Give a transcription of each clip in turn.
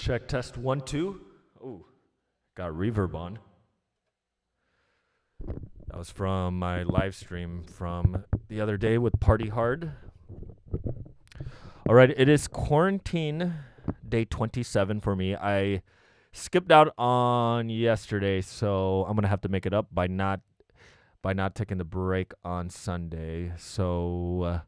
Check test 1, 2. Oh, got reverb on. That was from my live stream from the other day with Party Hard. All right, it is quarantine day 27 for me. I skipped out on yesterday, so I'm gonna have to make it up by not taking the break on Sunday. So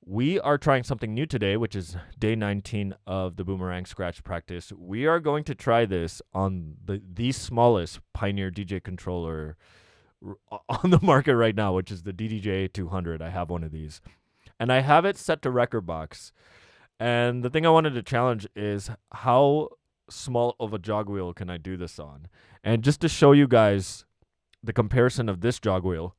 we are trying something new today, which is day 19 of the Boomerang scratch practice. We are going to try this on the smallest Pioneer DJ controller on the market right now, which is the DDJ-200. I have one of these. And I have it set to record box. And the thing I wanted to challenge is how small of a jog wheel can I do this on? And just to show you guys the comparison of this jog wheel.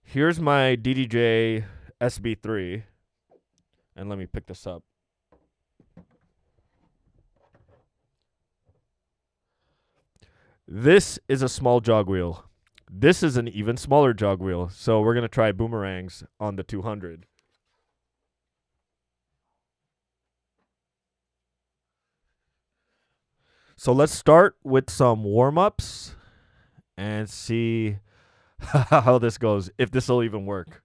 Here's my DDJ SB3. And let me pick this up. This is a small jog wheel. This is an even smaller jog wheel. So we're going to try boomerangs on the 200. So let's start with some warm-ups and see how this goes, if this will even work.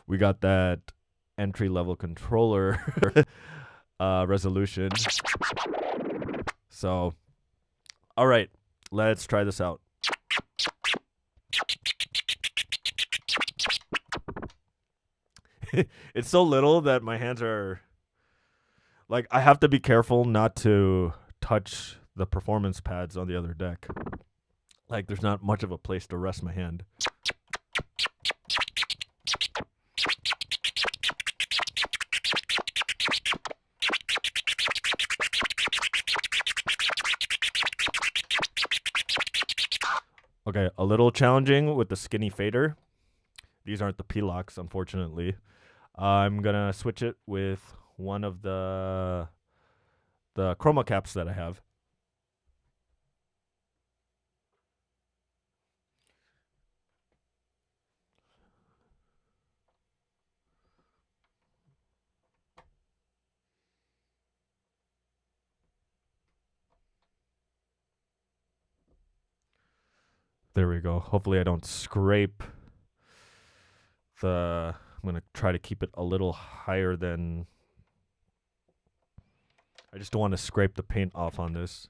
We got that entry-level controller resolution. So, all right, let's try this out. It's so little that my hands are, like, I have to be careful not to touch the performance pads on the other deck. Like, there's not much of a place to rest my hand. Okay, a little challenging with the skinny fader. These aren't the P-locks, unfortunately. I'm going to switch it with one of the chroma caps that I have. There we go. Hopefully I don't scrape the... I'm going to try to keep it a little higher than... I just don't want to scrape the paint off on this.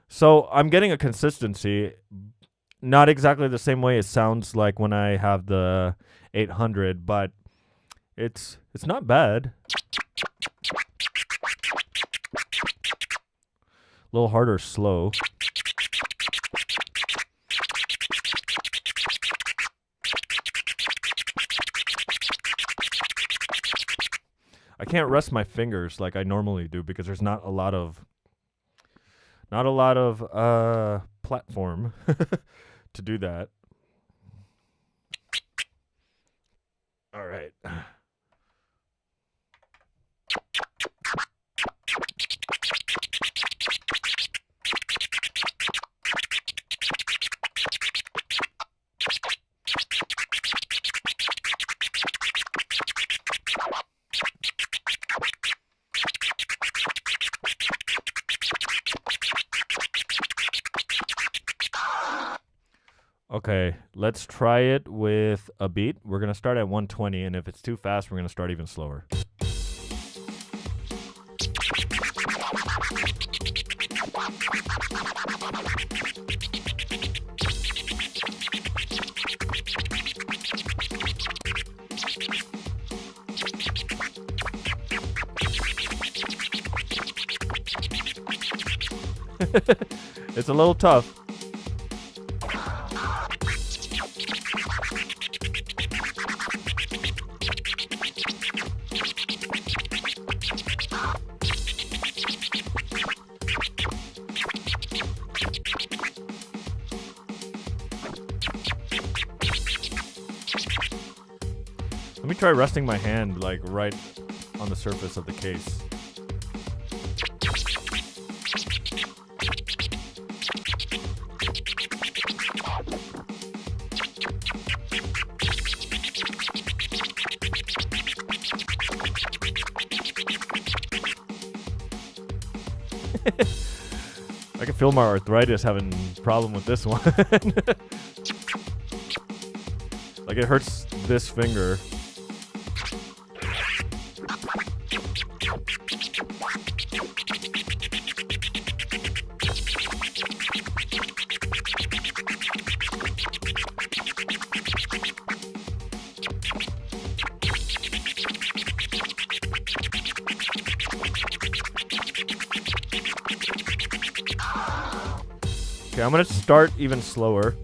So I'm getting a consistency, not exactly the same way it sounds like when I have the 800, but it's not bad. A little harder slow. I can't rest my fingers like I normally do because there's not a lot of platform to do that. All right. Okay, let's try it with a beat. We're going to start at 120, and if it's too fast, we're going to start even slower. It's a little tough. Let me try resting my hand like right on the surface of the case. I can feel my arthritis having a problem with this one. Like it hurts this finger. Okay, I'm gonna start even slower.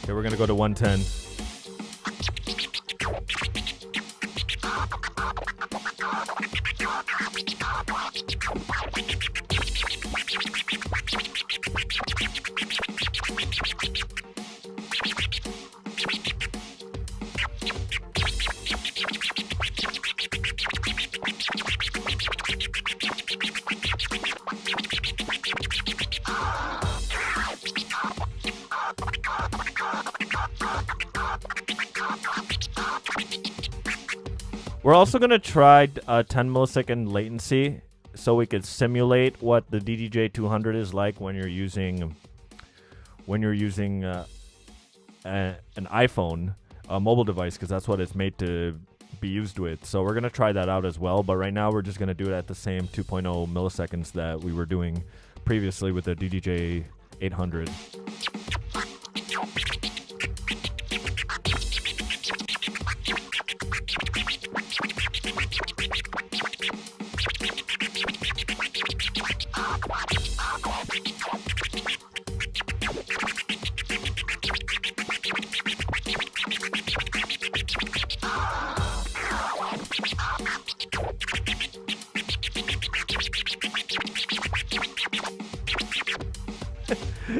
Okay, we're gonna go to 110. We're also going to try 10 millisecond latency so we could simulate what the DDJ-200 is like when you're using an iPhone, a mobile device, because that's what it's made to be used with. So we're going to try that out as well, but right now we're just going to do it at the same 2.0 milliseconds that we were doing previously with the DDJ-800.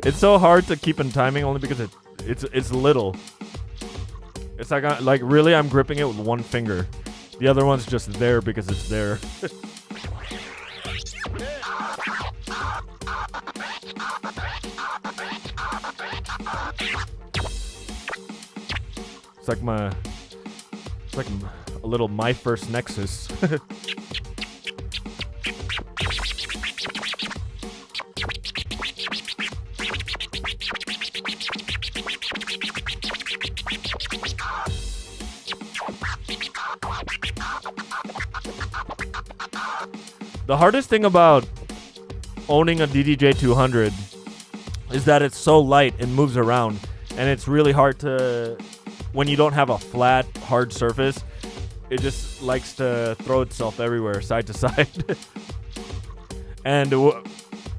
It's so hard to keep in timing only because it's little. It's like really I'm gripping it with one finger. The other one's just there because it's there. It's like a little my first Nexus. The hardest thing about owning a DDJ-200 is that it's so light and moves around, and it's really hard to, when you don't have a flat, hard surface, it just likes to throw itself everywhere, side to side. And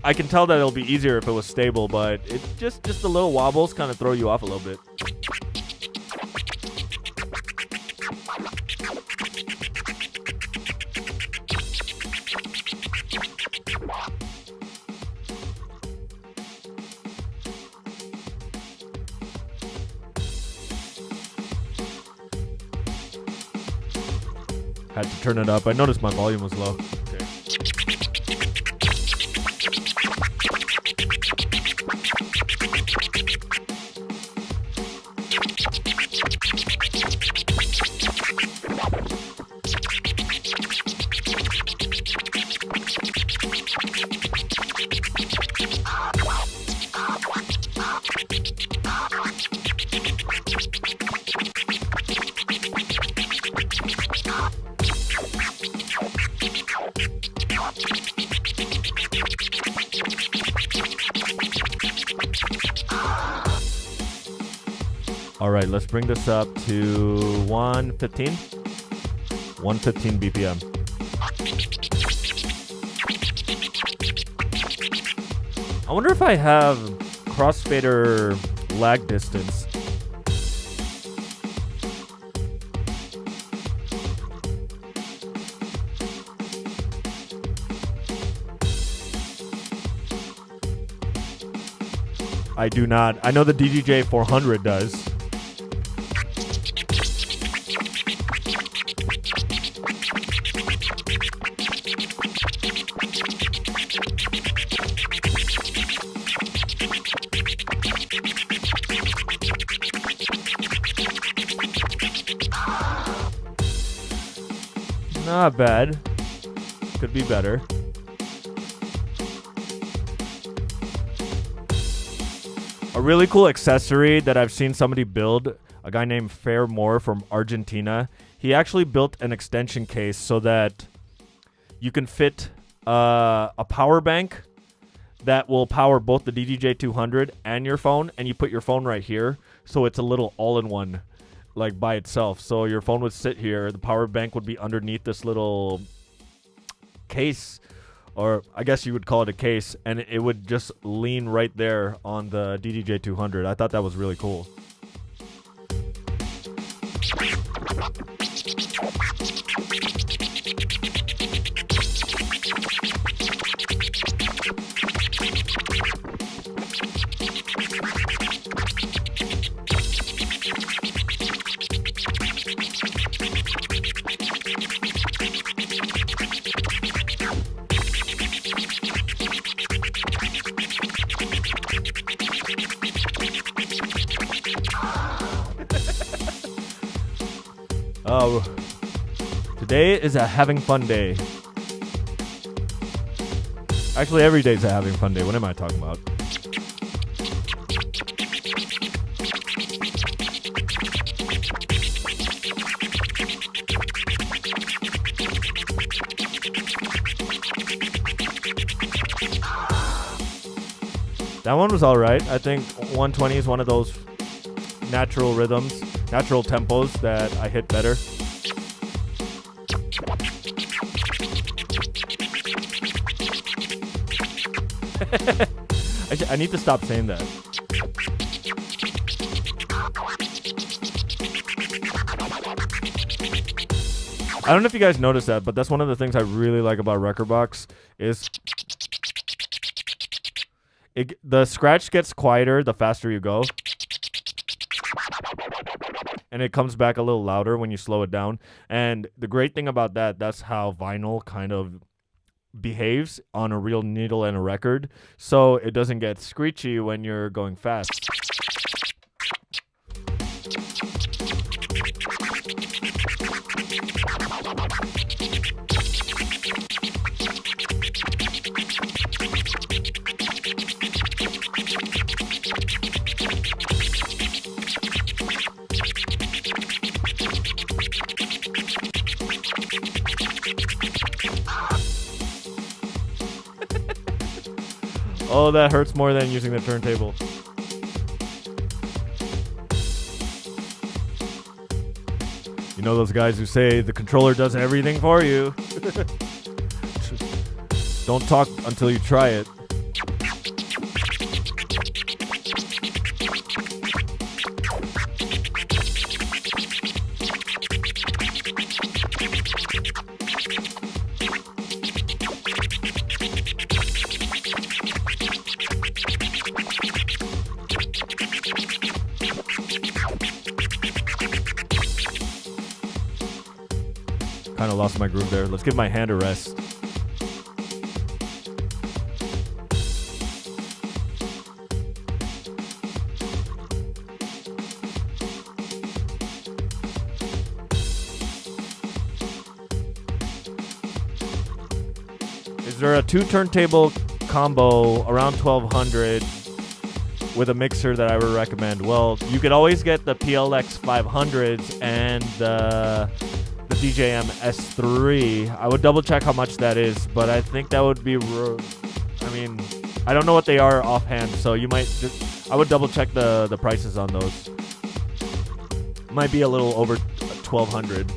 I can tell that it'll be easier if it was stable, but it just the little wobbles kind of throw you off a little bit. Had to turn it up. I noticed my volume was low. Okay. All right, let's bring this up to 115. 115 BPM. I wonder if I have crossfader lag distance. I do not. I know the DDJ-400 does. Not bad. Could be better. A really cool accessory that I've seen somebody build, a guy named Fair Moore from Argentina. He actually built an extension case so that you can fit a power bank that will power both the DDJ-200 and your phone, and you put your phone right here, so it's a little all-in-one, like by itself. So your phone would sit here, the power bank would be underneath this little case, or I guess you would call it a case, and it would just lean right there on the DDJ-200. I thought that was really cool. Oh, today is a having fun day. Actually, every day is a having fun day. What am I talking about? That one was all right. I think 120 is one of those natural rhythms, natural tempos that I hit better. I need to stop saying that. I don't know if you guys noticed that, but that's one of the things I really like about Rekordbox is the scratch gets quieter the faster you go. And it comes back a little louder when you slow it down. And the great thing about that's how vinyl kind of behaves on a real needle and a record. So it doesn't get screechy when you're going fast. Oh, that hurts more than using the turntable. You know those guys who say the controller does everything for you? Don't talk until you try it. Kind of lost my groove there. Let's give my hand a rest. Is there a 2 turntable combo around 1200 with a mixer that I would recommend? Well, you could always get the PLX 500s and the DJM S3. I would double check how much that is, but I think that would be, I mean, I don't know what they are offhand, so you might just, I would double check the prices on those. Might be a little over 1200.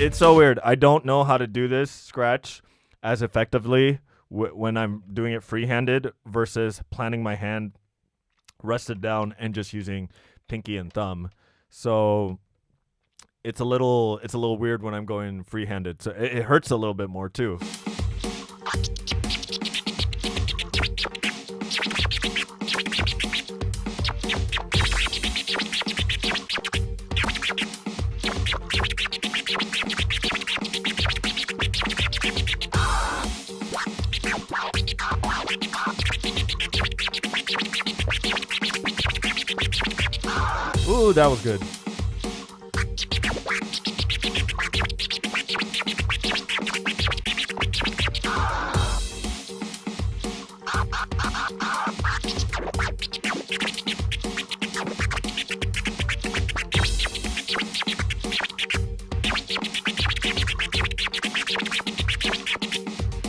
It's so weird. I don't know how to do this scratch as effectively when I'm doing it free-handed versus planting my hand rested down and just using pinky and thumb. So it's a little weird when I'm going free-handed. So it hurts a little bit more too. Ooh, that was good.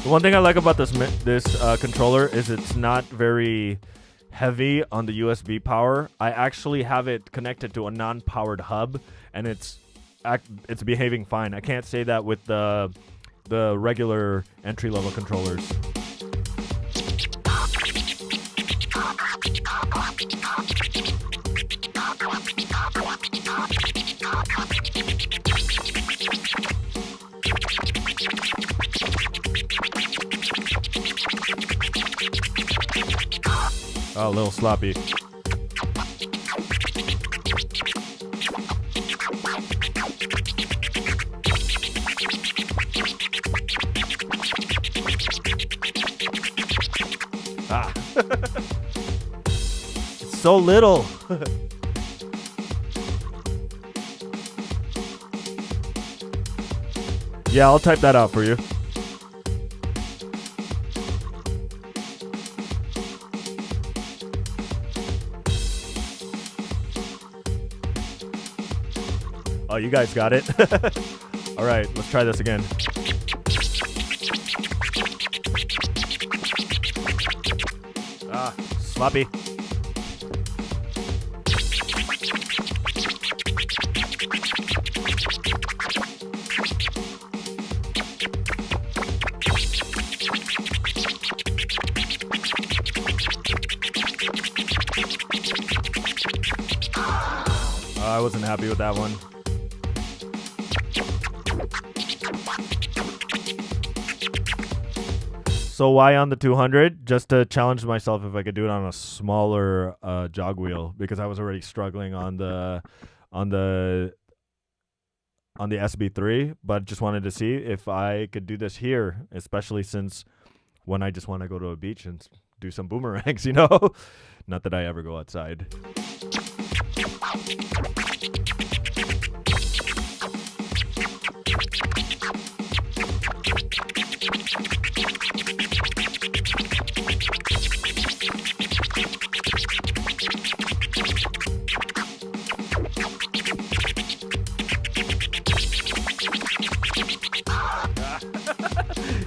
The one thing I like about this controller is it's not very heavy on the USB power. I actually have it connected to a non-powered hub, and it's behaving fine. I can't say that with the regular entry-level controllers. Oh, a little sloppy. Ah. It's so little. Yeah, I'll type that out for you. Oh, you guys got it? All right, let's try this again. Ah, sloppy. I wasn't happy with that one. So why on the 200? Just to challenge myself if I could do it on a smaller jog wheel, because I was already struggling on the SB3, but just wanted to see if I could do this here, especially since when I just want to go to a beach and do some boomerangs, you know? Not that I ever go outside.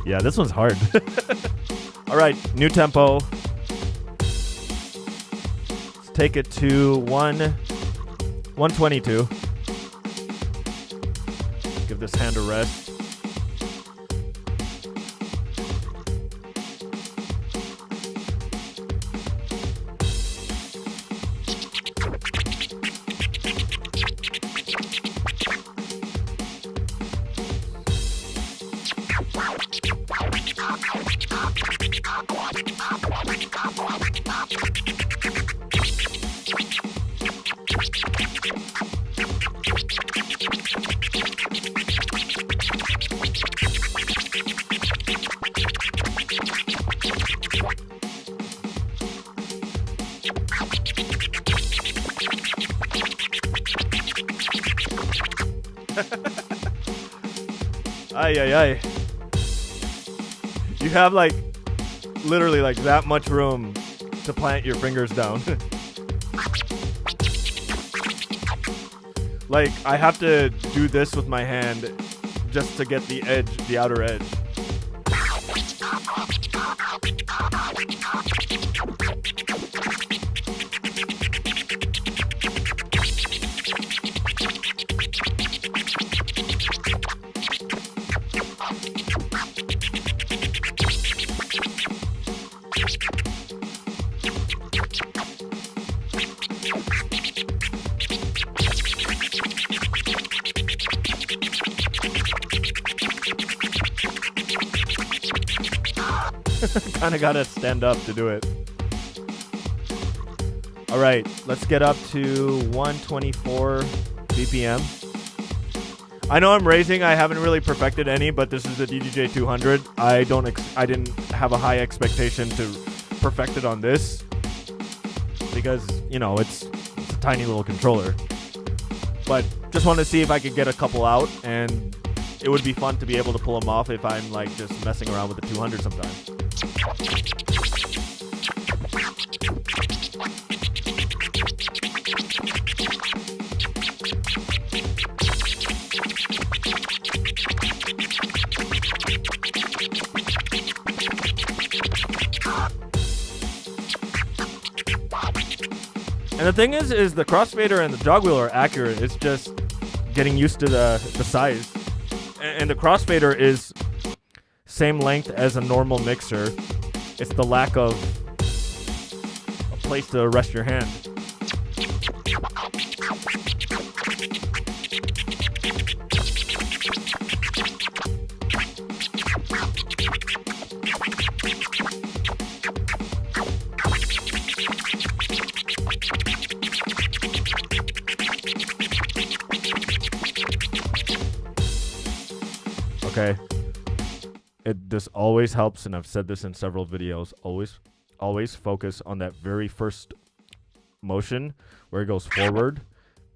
Yeah, this one's hard. All right, new tempo. Let's take it to 122. Give this hand a rest. Ay, ay, ay. You have like literally like that much room to plant your fingers down. Like I have to do this with my hand just to get the edge, the outer edge. Kind of got to stand up to do it. All right, let's get up to 124 BPM. I know I'm raising. I haven't really perfected any, but this is the DDJ-200. I didn't have a high expectation to perfect it on this because, you know, it's a tiny little controller. But just wanted to see if I could get a couple out, and it would be fun to be able to pull them off if I'm like just messing around with the 200 sometimes. And the thing is the crossfader and the jog wheel are accurate. It's just getting used to the size. And the crossfader is same length as a normal mixer. It's the lack of a place to rest your hand. Okay. This always helps, and I've said this in several videos. Always focus on that very first motion where it goes forward.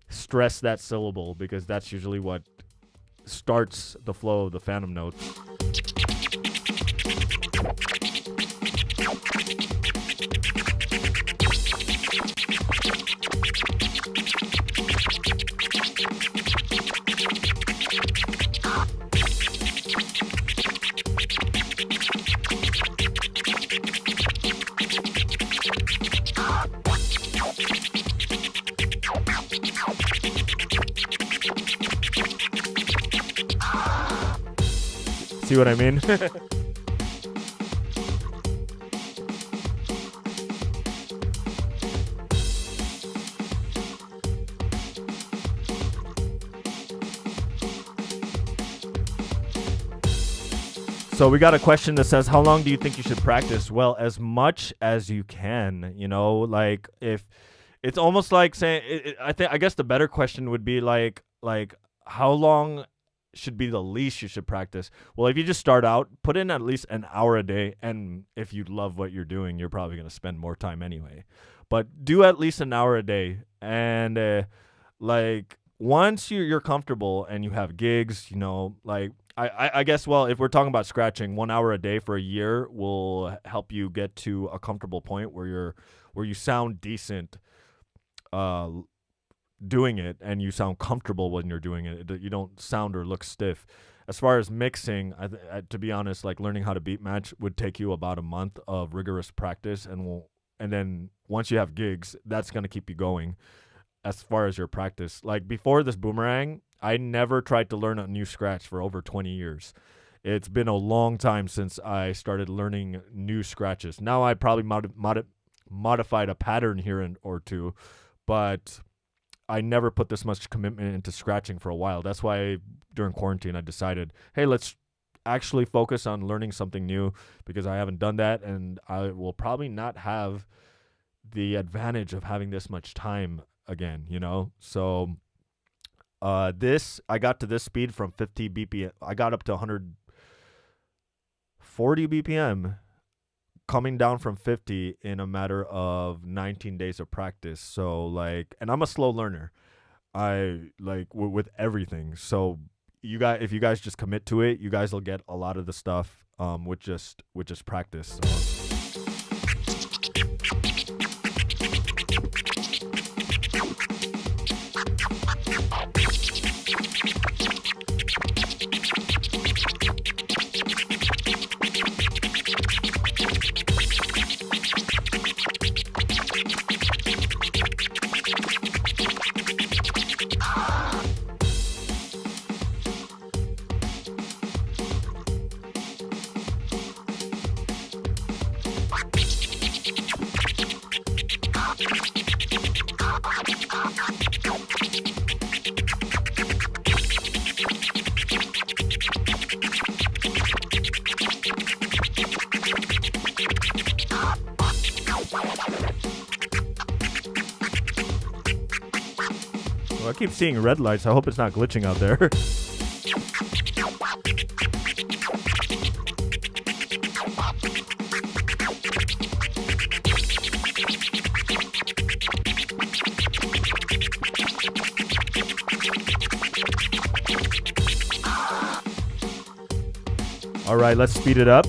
Stress that syllable because that's usually what starts the flow of the phantom notes. See what I mean? So we got a question that says, how long do you think you should practice? Well, as much as you can, you know, like if it's almost like saying, I guess the better question would be like how long should be the least you should practice? Well, if you just start out, put in at least an hour a day, and if you love what you're doing, you're probably going to spend more time anyway. But do at least an hour a day, and like once you're comfortable and you have gigs, you know, like I guess, well, if we're talking about scratching, 1 hour a day for a year will help you get to a comfortable point where you sound decent doing it, and you sound comfortable when you're doing it. You don't sound or look stiff. As far as mixing, to be honest, like learning how to beat match would take you about a month of rigorous practice, and then once you have gigs, that's going to keep you going as far as your practice. Like before this Boomerang, I never tried to learn a new scratch for over 20 years. It's been a long time since I started learning new scratches. Now I probably modified a pattern here or two, but I never put this much commitment into scratching for a while. That's why during quarantine I decided, hey, let's actually focus on learning something new, because I haven't done that, and I will probably not have the advantage of having this much time again, you know? So I got to this speed from 50 BPM. I got up to 140 BPM, coming down from 50 in a matter of 19 days of practice. So like, and I'm a slow learner. I like with everything. So if you guys just commit to it, you guys will get a lot of the stuff with just practice. So. Well, I keep seeing red lights. I hope it's not glitching out there. All right, let's speed it up.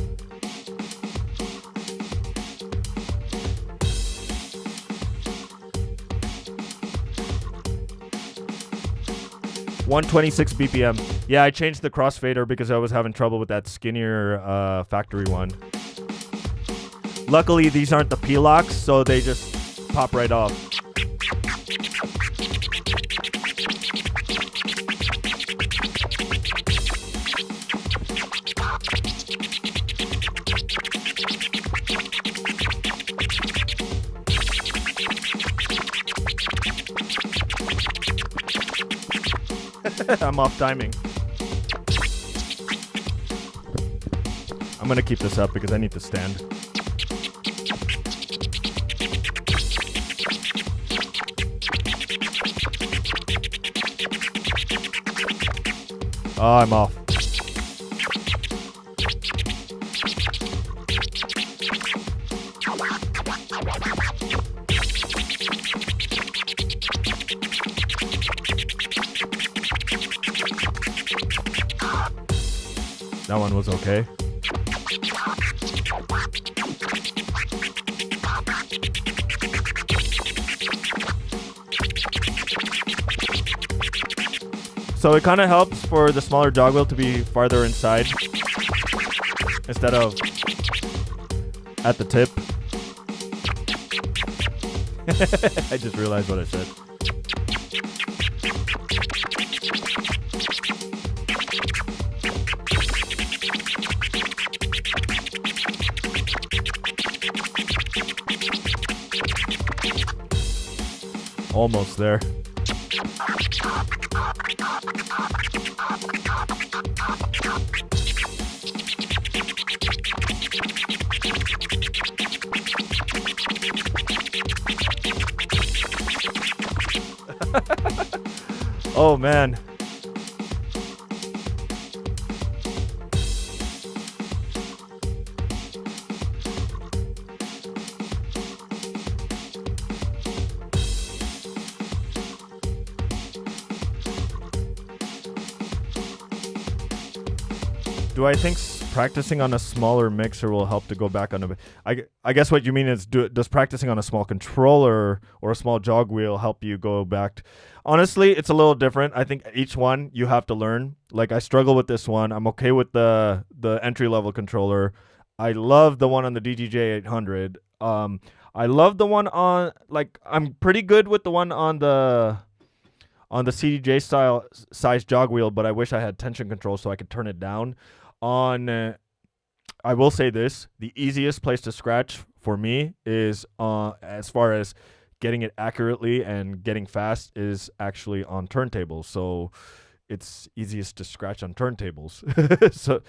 $126 BPM. Yeah, I changed the crossfader because I was having trouble with that skinnier factory one. Luckily, these aren't the P-locks, so they just pop right off. I'm off timing. I'm gonna keep this up because I need to stand. Oh, I'm off. That one was okay. So it kind of helps for the smaller jog wheel to be farther inside instead of at the tip. I just realized what I said. Almost there. Oh man. Do I think practicing on a smaller mixer will help to go back on a... I guess what you mean is, does practicing on a small controller or a small jog wheel help you go back? Honestly, it's a little different. I think each one you have to learn. Like, I struggle with this one. I'm okay with the entry-level controller. I love the one on the DDJ-200. I love the one on... Like, I'm pretty good with the one on the CDJ style size jog wheel, but I wish I had tension control so I could turn it down. I will say this, the easiest place to scratch for me is as far as getting it accurately and getting fast is actually on turntables. So it's easiest to scratch on turntables. So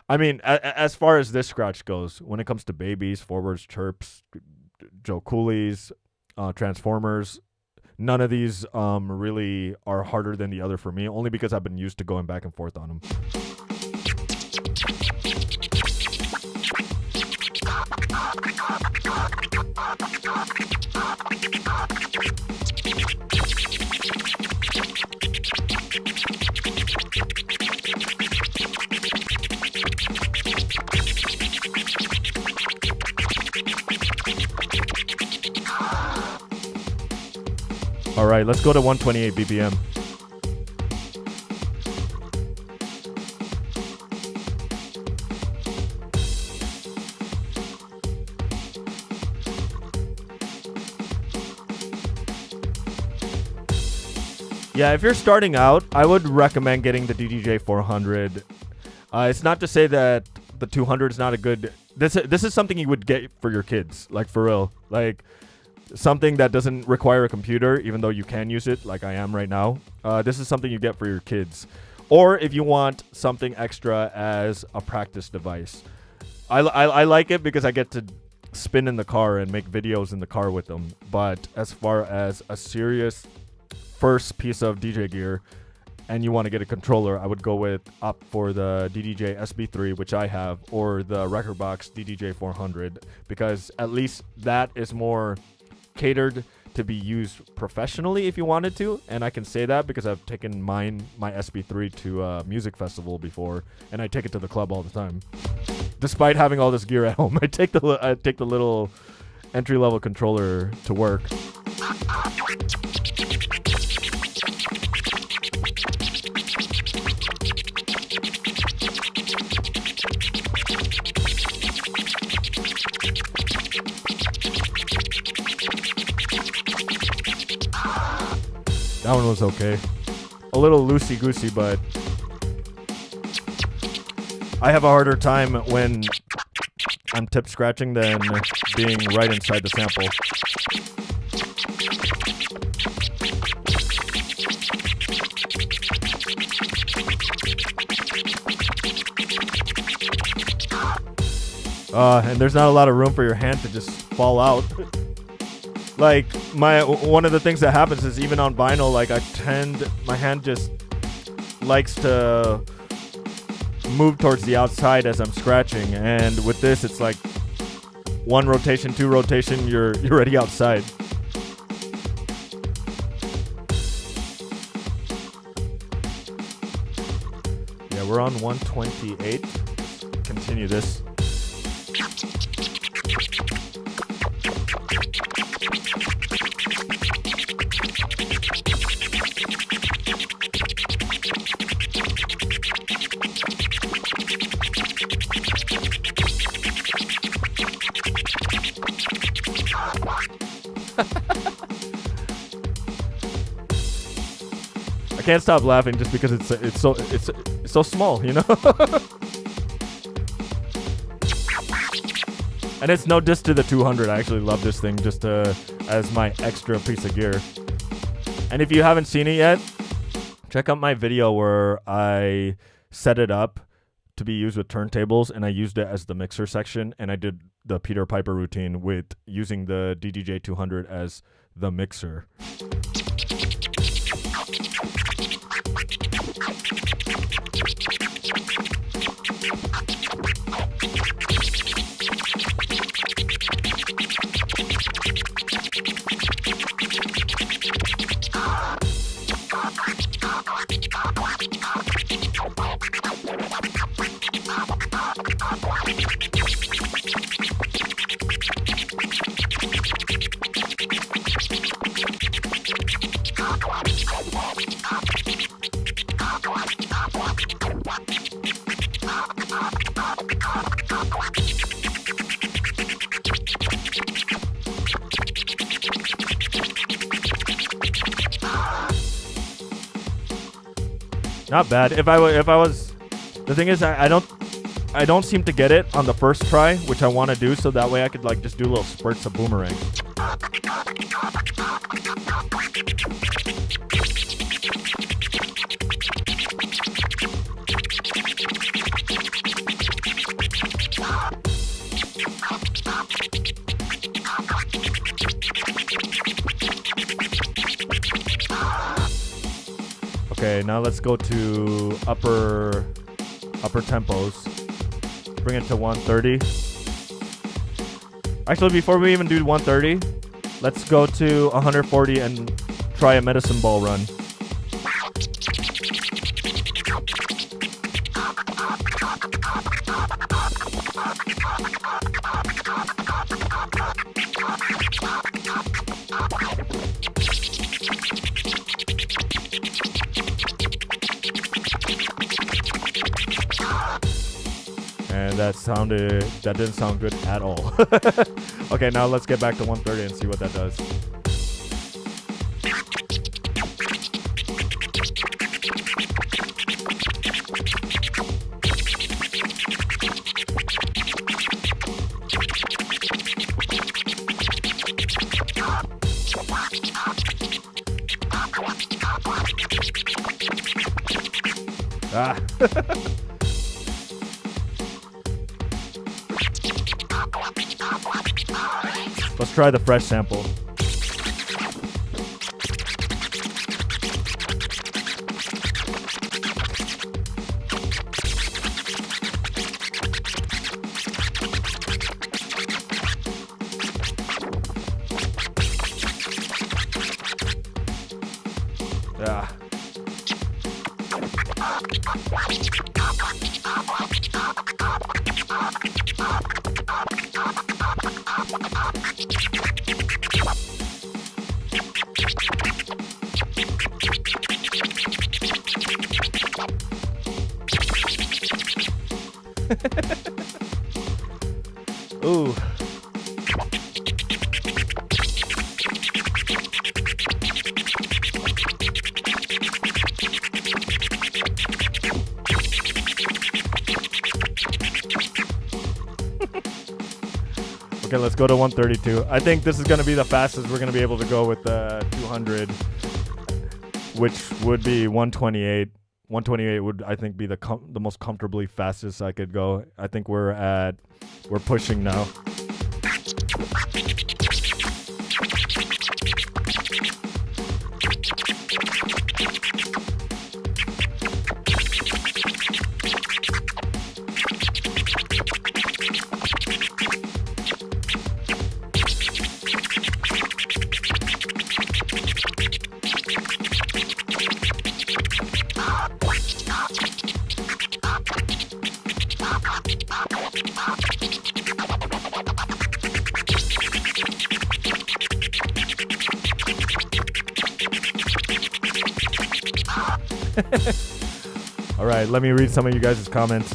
I mean, as far as this scratch goes, when it comes to babies, forwards, chirps, Joe Coolies, transformers, none of these really are harder than the other for me, only because I've been used to going back and forth on them. All right, let's go to 128 BPM. Yeah, if you're starting out, I would recommend getting the DDJ-400. It's not to say that the 200 is not a good... This is something you would get for your kids, like for real. Like something that doesn't require a computer, even though you can use it like I am right now. This is something you get for your kids. Or if you want something extra as a practice device. I like it because I get to spin in the car and make videos in the car with them. But as far as a serious first piece of DJ gear and you want to get a controller, I would go opt for the DDJ SB3, which I have, or the record box DDJ-400, because at least that is more catered to be used professionally if you wanted to. And I can say that because I've taken my SB3 to a music festival before, and I take it to the club all the time. Despite having all this gear at home, I take the little entry-level controller to work. That one was okay. A little loosey-goosey, but I have a harder time when I'm tip scratching than being right inside the sample. And there's not a lot of room for your hand to just fall out. Like, one of the things that happens is even on vinyl, like my hand just likes to move towards the outside as I'm scratching, and with this it's like 1 rotation, 2 rotation, you're already outside. Yeah, we're on 128. Continue this. I can't stop laughing just because it's so small, you know. And it's no diss to the 200. I actually love this thing just as my extra piece of gear. And if you haven't seen it yet, check out my video where I set it up to be used with turntables, and I used it as the mixer section, and I did the Peter Piper routine with using the DDJ-200 as the mixer. Not bad. If I was, the thing is, I don't seem to get it on the first try, which I want to do, so that way I could like just do little spurts of Boomerang. Okay, now let's go to upper tempos. Bring it to 130. Actually, before we even do 130, let's go to 140 and try a medicine ball run. And that didn't sound good at all. Okay, now let's get back to 130 and see what that does. Ah. Let's try the fresh sample. Ooh. Okay, let's go to 132. I think this is going to be the fastest we're going to be able to go with the 200, which would be 128. 128 would, I think, be the most comfortably fastest I could go. I think we're pushing now. All right, let me read some of you guys' comments.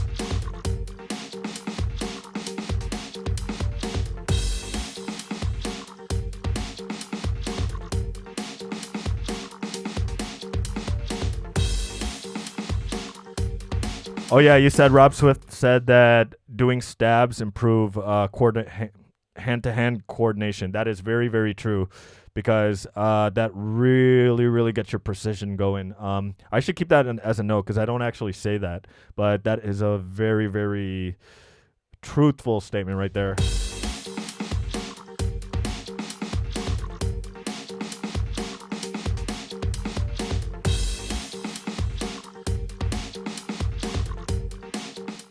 Oh yeah, you said Rob Swift said that doing stabs improve hand-to-hand coordination. That is very, very true, because that really gets your precision going. I should keep that as a note, because I don't actually say that, but that is a very, very truthful statement right there.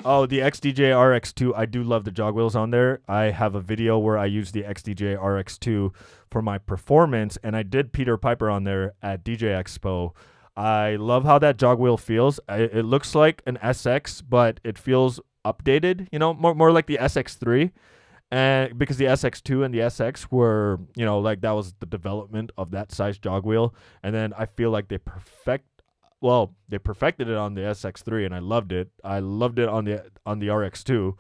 Oh, the XDJ RX2, I do love the jog wheels on there. I have a video where I use the XDJ RX2 for my performance, and I did Peter Piper on there at DJ Expo. I love how that jog wheel feels. It looks like an SX, but it feels updated, more like the SX3. And because the SX2 and the SX were, like that was the development of that size jog wheel. And then I feel like they perfected it on the SX3, and I loved it. I loved it on the RX2.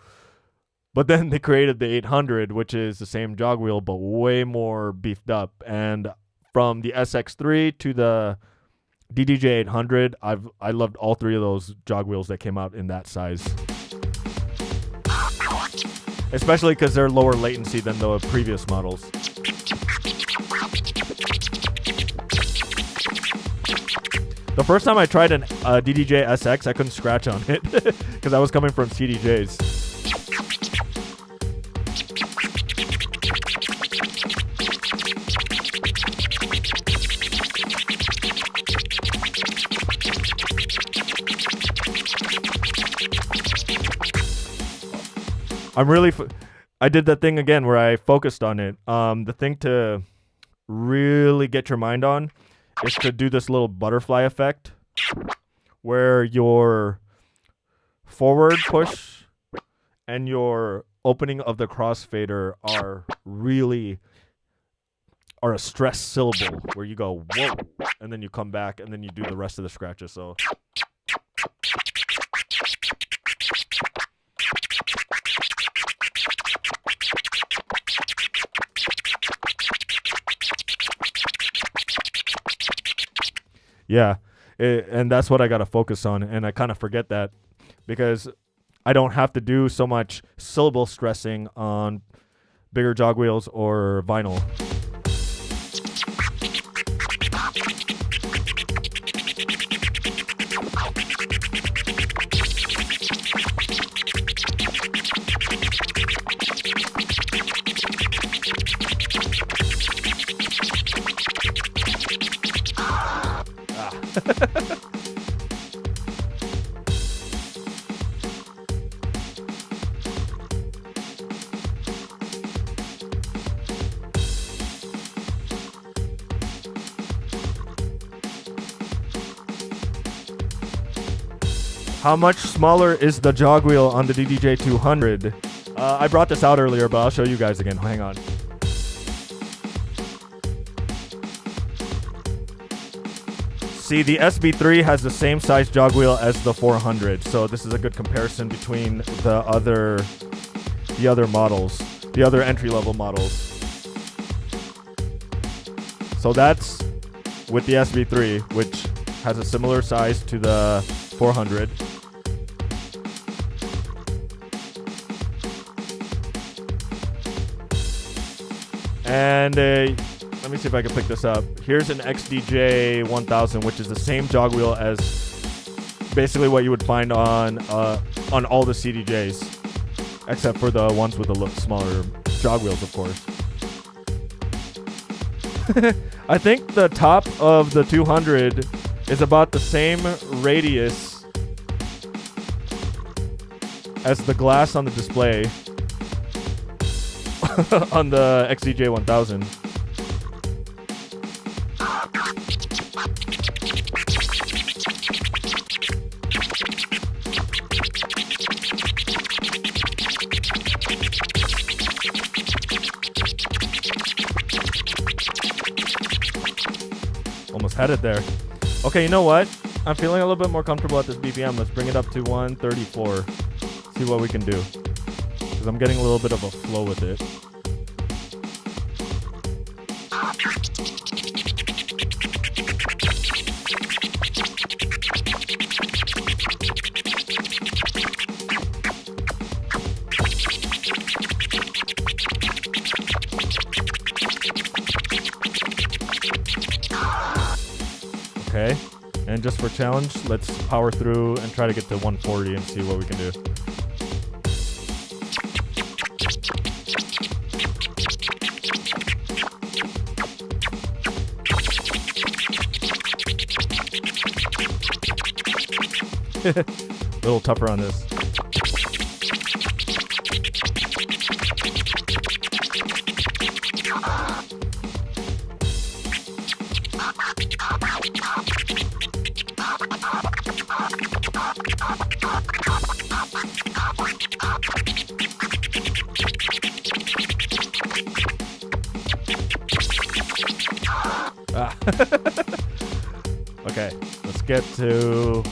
But then they created the 800, which is the same jog wheel but way more beefed up. And from the SX3 to the DDJ-200, I loved all three of those jog wheels that came out in that size. Especially because they're lower latency than the previous models. The first time I tried a DDJ SX, I couldn't scratch on it because I was coming from CDJs. I did that thing again where I focused on it. The thing to really get your mind on is to do this little butterfly effect where your forward push and your opening of the crossfader are a stress syllable where you go, whoa, and then you come back and then you do the rest of the scratches. So yeah, and that's what I got to focus on, and I kind of forget that because I don't have to do so much syllable stressing on bigger jog wheels or vinyl. How much smaller is the jog wheel on the DDJ-200? I brought this out earlier, but I'll show you guys again. Hang on. See, the SB3 has the same size jog wheel as the 400, so this is a good comparison between the other the other models, the other entry-level models. So that's with the SV3, which has a similar size to the 400. And let me see if I can pick this up. Here's an DDJ-200, which is the same jog wheel as basically what you would find on all the CDJs, except for the ones with the smaller jog wheels, of course. I think the top of the 200 is about the same radius as the glass on the display on the DDJ-1000. Almost had it there. Okay, you know what? I'm feeling a little bit more comfortable at this BPM. Let's bring it up to 134. See what we can do. Because I'm getting a little bit of a flow with it. Okay, and just for challenge, let's power through and try to get to 140 and see what we can do. A little tougher on this. Okay, let's get to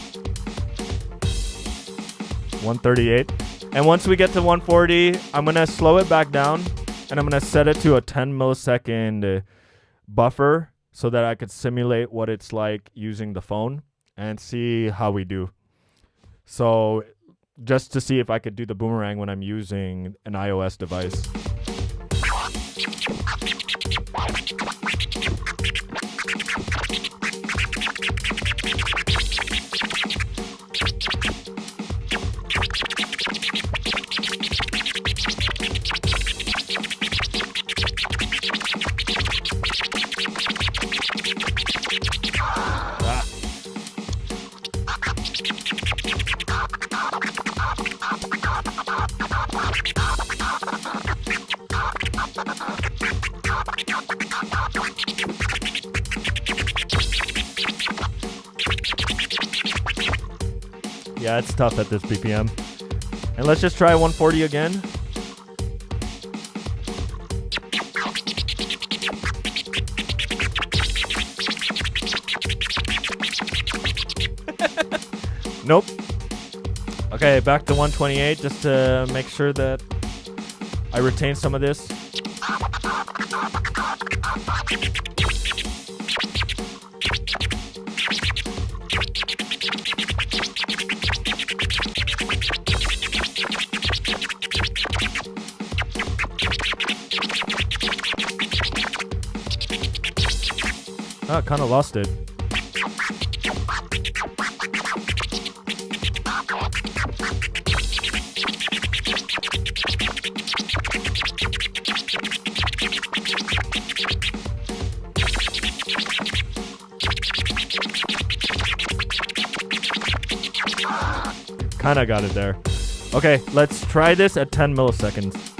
138. And once we get to 140, I'm going to slow it back down and I'm going to set it to a 10 millisecond buffer so that I could simulate what it's like using the phone and see how we do. So just to see if I could do the Boomerang when I'm using an iOS device. Yeah, it's tough at this BPM. And let's just try 140 again. Nope. Okay, back to 128 just to make sure that I retain some of this. I kind of lost it. Kind of got it there. Okay, let's try this at 10 milliseconds.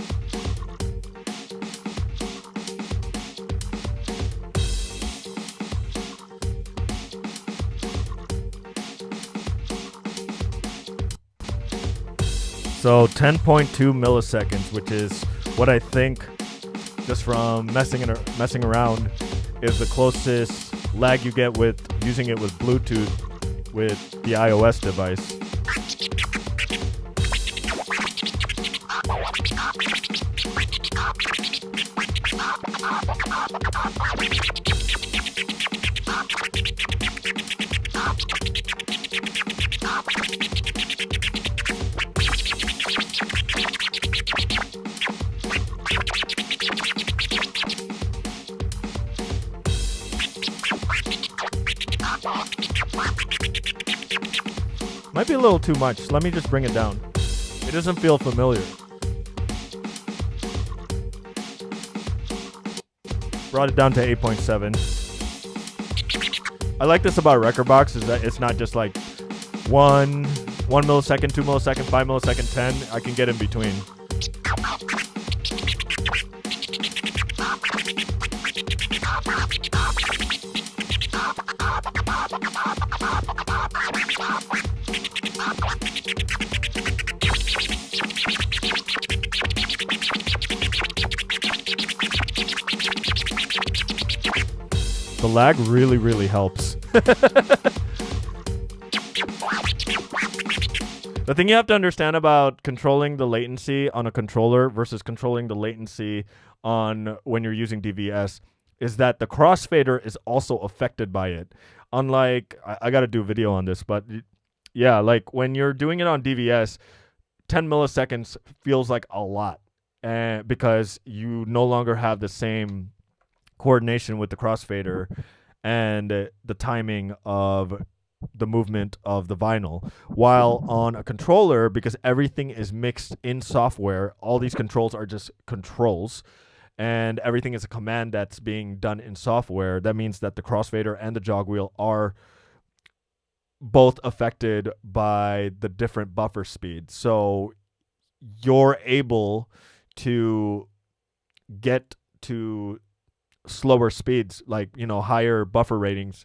So 10.2 milliseconds, which is what I think, just from messing around, is the closest lag you get with using it with Bluetooth with the iOS device. Might be a little too much. Let me just bring it down. It doesn't feel familiar. Brought it down to 8.7. I like this about Rekordbox is that it's not just like 1 millisecond, 2 millisecond, 5 millisecond, 10. I can get in between. The lag really, really helps. The thing you have to understand about controlling the latency on a controller versus controlling the latency on when you're using DVS is that the crossfader is also affected by it. Unlike, I got to do a video on this, but yeah, like when you're doing it on DVS, 10 milliseconds feels like a lot, because you no longer have the same coordination with the crossfader and the timing of the movement of the vinyl. While on a controller, because everything is mixed in software, all these controls are just controls, and everything is a command that's being done in software. That means that the crossfader and the jog wheel are both affected by the different buffer speeds. So you're able to get to slower speeds, like, you know, higher buffer ratings,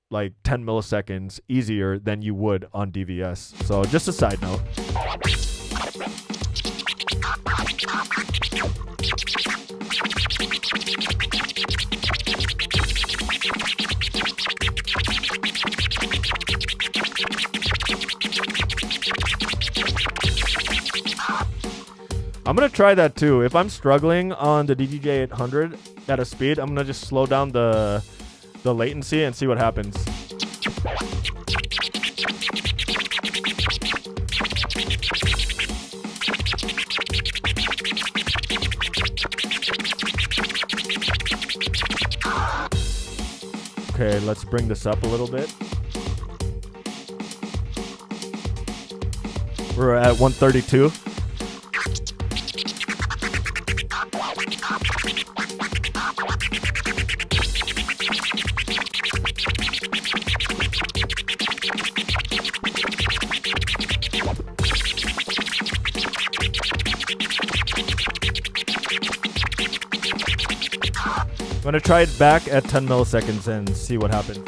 like 10 milliseconds easier than you would on DVS. So just a side note. I'm going to try that too. If I'm struggling on the DDJ-200 at a speed, I'm going to just slow down the latency and see what happens. Okay, let's bring this up a little bit. We're at 132. I'm going to try it back at 10 milliseconds and see what happens.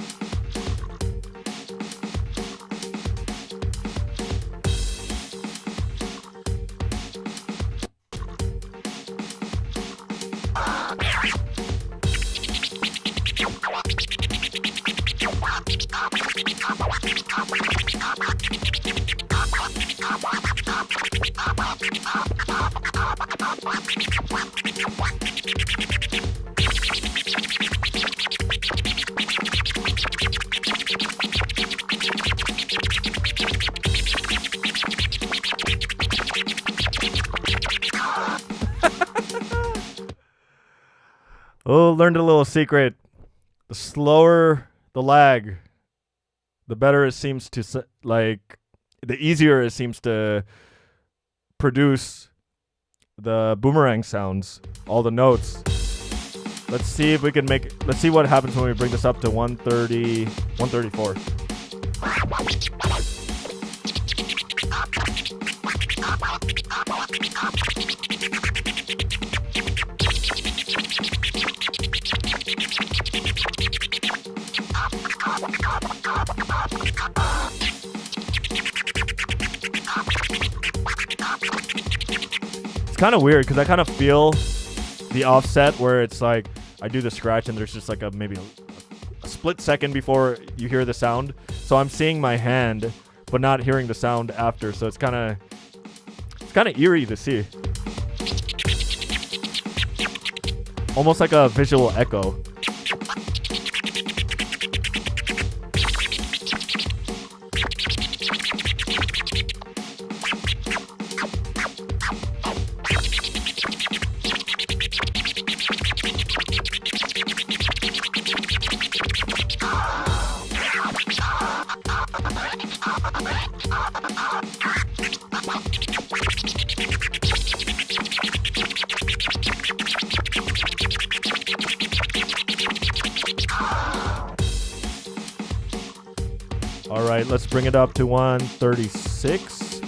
Oh, learned a little secret. The slower the lag, the better it seems to, like, the easier it seems to produce the boomerang sounds, all the notes. Let's see if we can let's see what happens when we bring this up to 130, 134. It's kind of weird because I kind of feel the offset where it's like I do the scratch and there's just like maybe a split second before you hear the sound. So I'm seeing my hand but not hearing the sound after. So it's kind of eerie to see. Almost like a visual echo. right, let's bring it up to 136.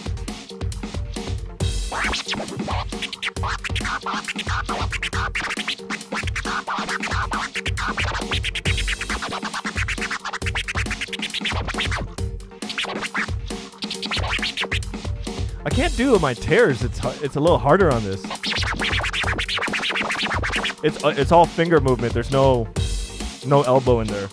I can't do my tears. It's a little harder on this. It's all finger movement. There's no elbow in there.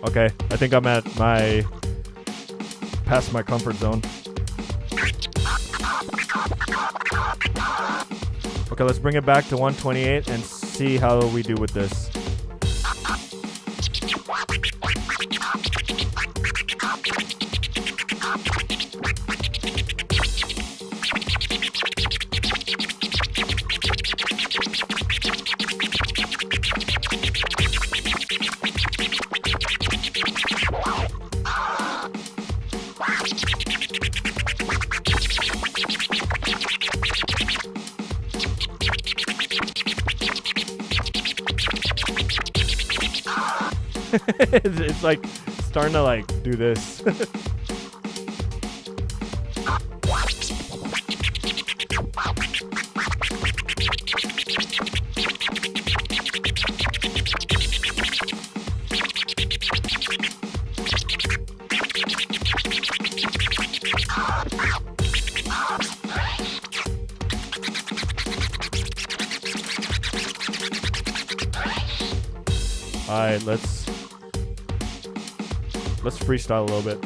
Okay, I think I'm at past my comfort zone. Okay, let's bring it back to 128 and see how we do with this. It's like starting to like do this. All right, let's freestyle a little bit.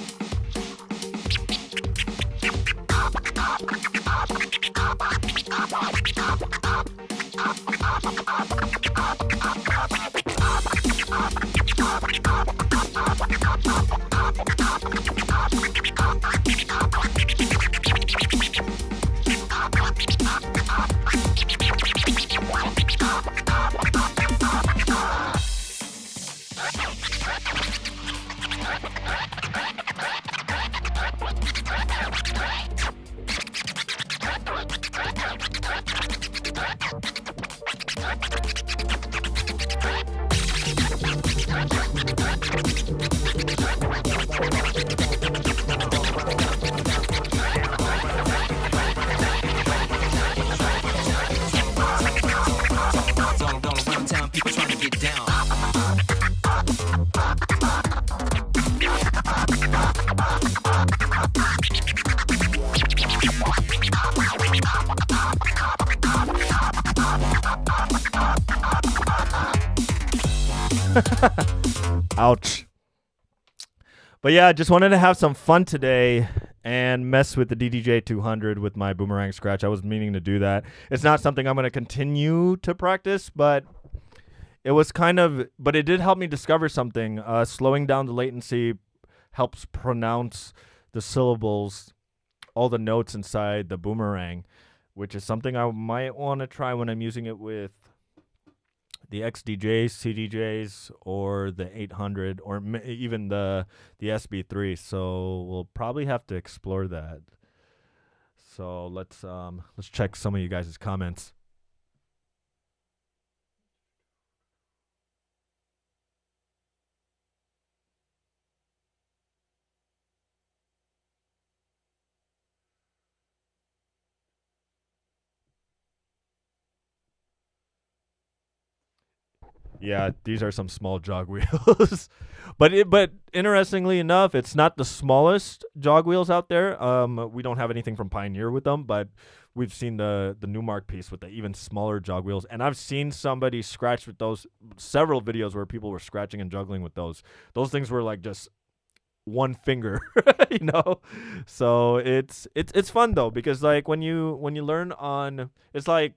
Ouch. But yeah, just wanted to have some fun today and mess with the DDJ-200 with my Boomerang scratch. I was meaning to do that. It's not something I'm going to continue to practice, but it did help me discover something. Slowing down the latency helps pronounce the syllables, all the notes inside the Boomerang, which is something I might want to try when I'm using it with the XDJs, CDJs, or the 800, or even the SB3. So we'll probably have to explore that. So let's check some of you guys' comments. Yeah, these are some small jog wheels. but interestingly enough, it's not the smallest jog wheels out there. We don't have anything from Pioneer with them, but we've seen the Newmark piece with the even smaller jog wheels. And I've seen somebody scratch with those, several videos where people were scratching and juggling with those. Those things were like just one finger, you know? So it's fun though, because like when you learn on, it's like,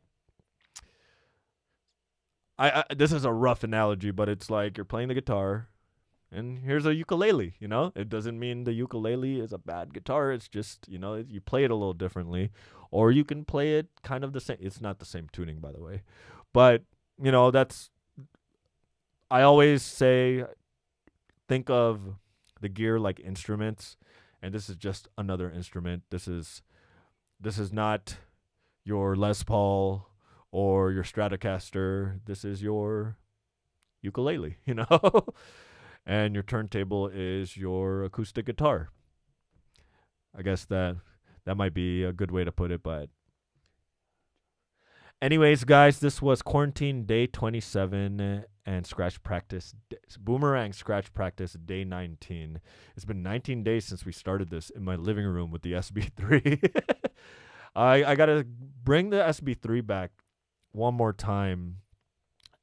this is a rough analogy, but it's like you're playing the guitar And here's a ukulele, you know? It doesn't mean the ukulele is a bad guitar. It's just, you know, you play it a little differently. Or you can play it kind of the same. It's not the same tuning, by the way. But, you know, I always say, think of the gear like instruments. And this is just another instrument. This is not your Les Paul or your Stratocaster. This is your ukulele, you know? And your turntable is your acoustic guitar. I guess that might be a good way to put it, but anyways, guys, this was quarantine day 27 and scratch practice Boomerang scratch practice day 19. It's been 19 days since we started this in my living room with the SB3. I got to bring the SB3 back one more time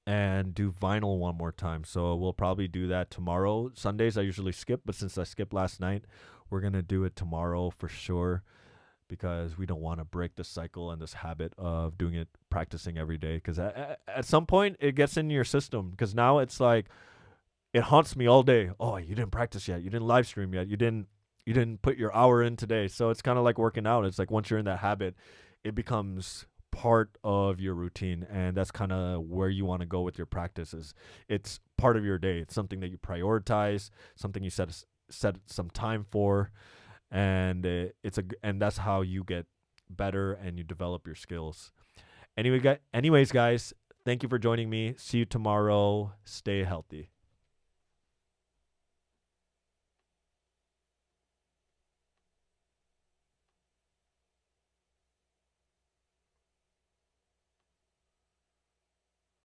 and do vinyl one more time. So we'll probably do that tomorrow. Sundays I usually skip, but since I skipped last night, we're going to do it tomorrow for sure because we don't want to break the cycle and this habit of doing it, practicing every day. Because at some point it gets in your system. Because now it's like it haunts me all day. Oh, you didn't practice yet. You didn't live stream yet. You didn't put your hour in today. So it's kind of like working out. It's like once you're in that habit, it becomes part of your routine, and that's kind of where you want to go with your practices. It's part of your day. It's something that you prioritize, something you set some time for, and and that's how you get better and you develop your skills. Anyways, guys, thank you for joining me. See you tomorrow. Stay healthy.